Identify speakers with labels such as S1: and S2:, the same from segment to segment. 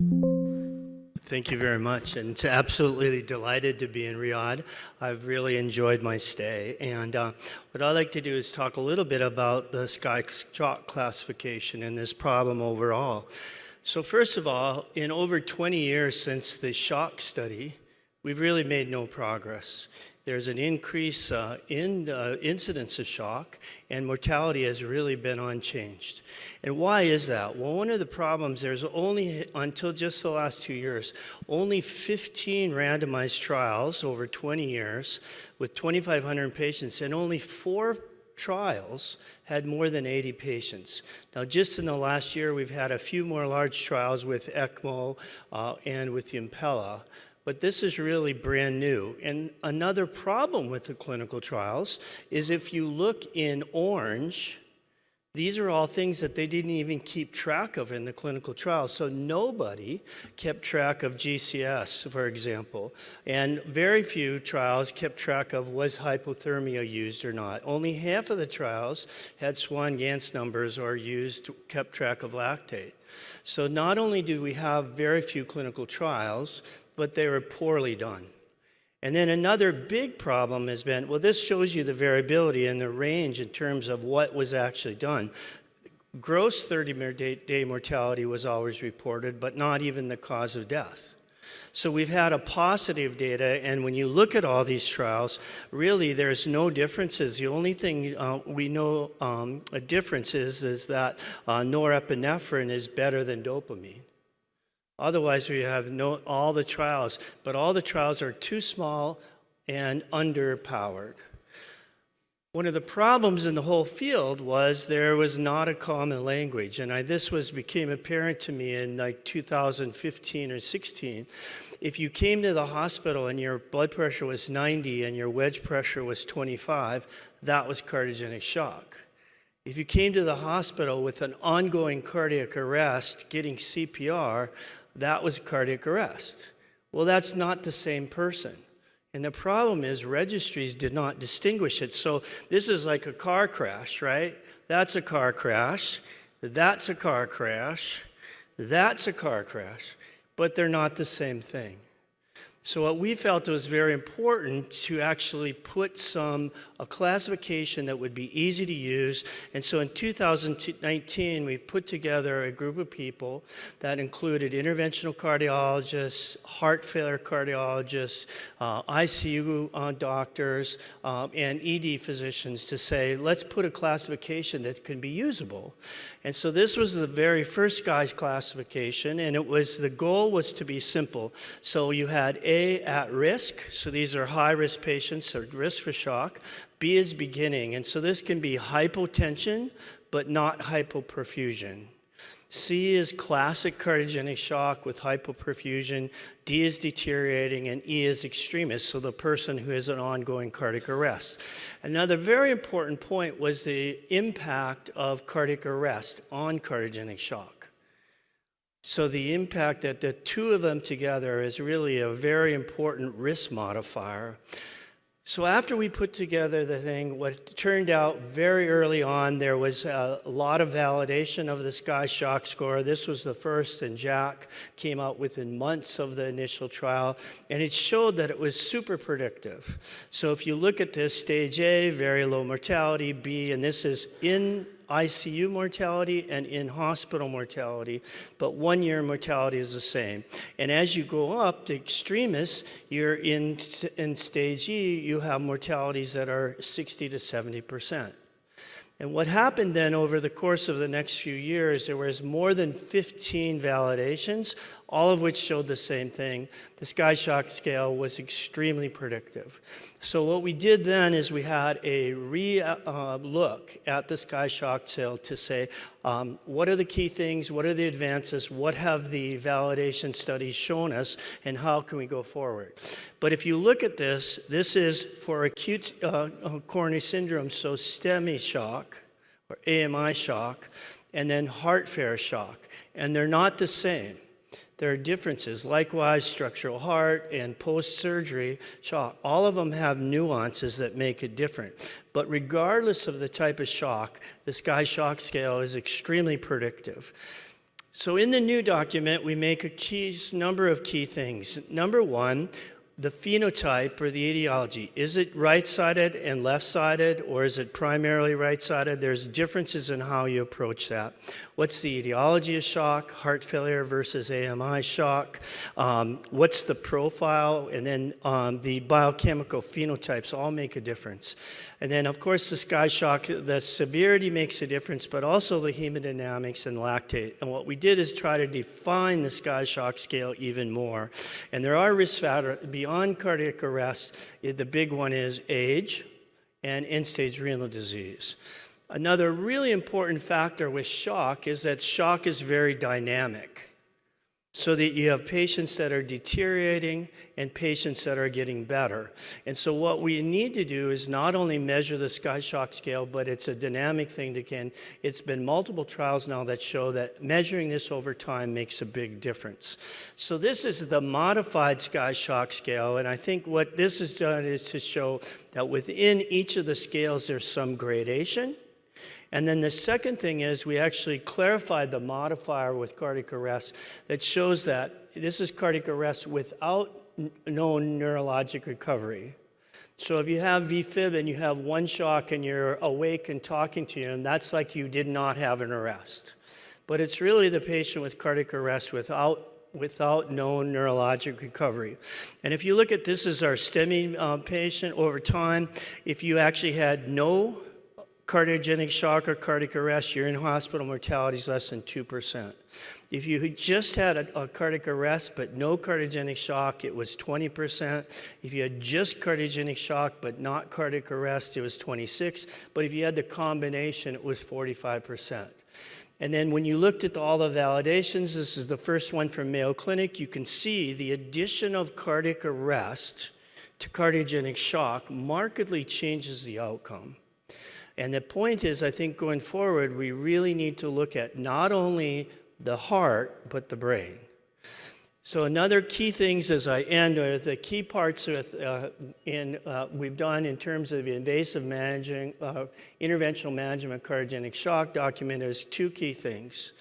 S1: Thank you very much, and it's absolutely delighted to be in Riyadh. I've really enjoyed my stay, and what I'd like to do is talk a little bit about the sky shock classification and this problem overall. So first of all, in over 20 years since the shock study, we've really made no progress. There's an increase in incidence of shock, and mortality has really been unchanged. And why is that? Well, one of the problems, there's only, until just the last 2 years, only 15 randomized trials over 20 years with 2,500 patients, and only 4 trials had more than 80 patients. Now, just in the last year, we've had a few more large trials with ECMO and with the Impella. But this is really brand new. And another problem with the clinical trials is if you look in orange, these are all things that they didn't even keep track of in the clinical trials. So nobody kept track of GCS, for example. And very few trials kept track of was hypothermia used or not. Only half of the trials had Swan-Ganz numbers or kept track of lactate. So not only do we have very few clinical trials, but they were poorly done. And then another big problem has been, well, this shows you the variability and the range in terms of what was actually done. Gross 30-day mortality was always reported, but not even the cause of death. So we've had a paucity of data, and when you look at all these trials, really there's no differences. The only thing we know a difference is that norepinephrine is better than dopamine. Otherwise, we have all the trials, but all the trials are too small and underpowered. One of the problems in the whole field was there was not a common language, and this became apparent to me in like 2015 or 16. If you came to the hospital and your blood pressure was 90 and your wedge pressure was 25, that was cardiogenic shock. If you came to the hospital with an ongoing cardiac arrest, getting CPR, that was cardiac arrest. Well, that's not the same person. And the problem is registries did not distinguish it. So this is like a car crash, right? That's a car crash. That's a car crash. That's a car crash. But they're not the same thing. So what we felt was very important to actually put a classification that would be easy to use. And so in 2019, we put together a group of people that included interventional cardiologists, heart failure cardiologists, ICU doctors, and ED physicians to say, let's put a classification that can be usable. And so this was the very first SKY classification, and the goal was to be simple. So you had A, at risk, so these are high-risk patients at risk for shock. B is beginning, and so this can be hypotension, but not hypoperfusion. C is classic cardiogenic shock with hypoperfusion. D is deteriorating, and E is extremis, so the person who has an ongoing cardiac arrest. Another very important point was the impact of cardiac arrest on cardiogenic shock. So the impact that the two of them together is really a very important risk modifier. So after we put together the thing, what turned out very early on, there was a lot of validation of the SKY shock score. This was the first, and Jack came out within months of the initial trial, and it showed that it was super predictive. So if you look at this, stage A, very low mortality, B, and this is in ICU mortality and in hospital mortality, but 1 year mortality is the same. And as you go up to extremis, you're in stage E, you have mortalities that are 60 to 70%. And what happened then over the course of the next few years, there was more than 15 validations, all of which showed the same thing. The SKY shock scale was extremely predictive. So what we did then is we had a look at the SKY shock scale to say, what are the key things, what are the advances, what have the validation studies shown us, and how can we go forward? But if you look at this, this is for acute coronary syndrome, so STEMI shock, or AMI shock, and then heart failure shock. And they're not the same. There are differences. Likewise, structural heart and post-surgery shock. All of them have nuances that make it different. But regardless of the type of shock, the SKY shock scale is extremely predictive. So in the new document, we make number of key things. Number one, the phenotype or the etiology. Is it right-sided and left-sided, or is it primarily right-sided? There's differences in how you approach that. What's the etiology of shock, heart failure versus AMI shock? What's the profile? And then the biochemical phenotypes all make a difference. And then, of course, the SCAI shock, the severity makes a difference, but also the hemodynamics and lactate. And what we did is try to define the SCAI shock scale even more. And there are risk factors beyond cardiac arrest. The big one is age and end-stage renal disease. Another really important factor with shock is that shock is very dynamic, so that you have patients that are deteriorating and patients that are getting better. And so what we need to do is not only measure the SCAI shock scale, but it's a dynamic thing that it's been multiple trials now that show that measuring this over time makes a big difference. So this is the modified SCAI shock scale, and I think what this has done is to show that within each of the scales there's some gradation. And then the second thing is we actually clarified the modifier with cardiac arrest that shows that this is cardiac arrest without known neurologic recovery. So if you have VFib and you have one shock and you're awake and talking to you, and that's like you did not have an arrest. But it's really the patient with cardiac arrest without known neurologic recovery. And if you look at this as our STEMI patient over time, if you actually had no cardiogenic shock or cardiac arrest, your in-hospital mortality is less than 2%. If you just had a cardiac arrest but no cardiogenic shock, it was 20%. If you had just cardiogenic shock but not cardiac arrest, it was 26%. But if you had the combination, it was 45%. And then when you looked at all the validations, this is the first one from Mayo Clinic, you can see the addition of cardiac arrest to cardiogenic shock markedly changes the outcome. And the point is, I think going forward, we really need to look at not only the heart, but the brain. So another key things as I end are the key parts we've done in terms of invasive managing, interventional management of cardiogenic shock document is two key things.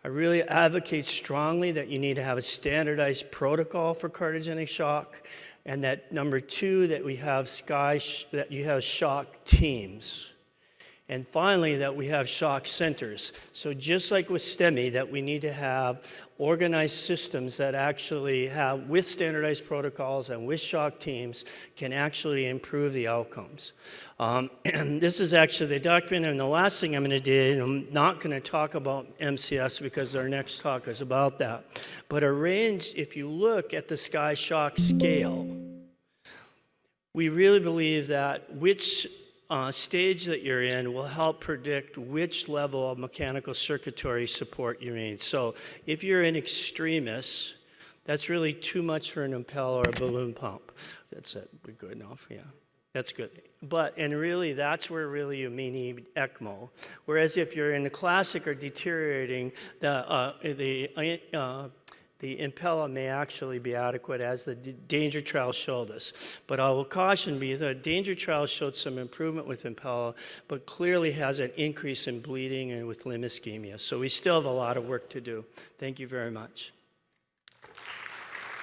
S1: I really advocate strongly that you need to have a standardized protocol for cardiogenic shock, and that number two, that we have that you have shock teams. And finally, that we have shock centers. So just like with STEMI, that we need to have organized systems that actually have, with standardized protocols and with shock teams, can actually improve the outcomes. And this is actually the document, and the last thing I'm going to do, and I'm not going to talk about MCS because our next talk is about that, but if you look at the SCAI shock scale, we really believe that which stage that you're in will help predict which level of mechanical circulatory support you need. So if you're in extremis, that's really too much for an Impella or a balloon pump. That's it. We're good enough. Yeah, that's good. And really, that's where really you may need ECMO. Whereas if you're in the classic or deteriorating, the Impella may actually be adequate, as the DanGer trial showed us. But I will caution you, the DanGer trial showed some improvement with Impella, but clearly has an increase in bleeding and with limb ischemia. So we still have a lot of work to do. Thank you very much.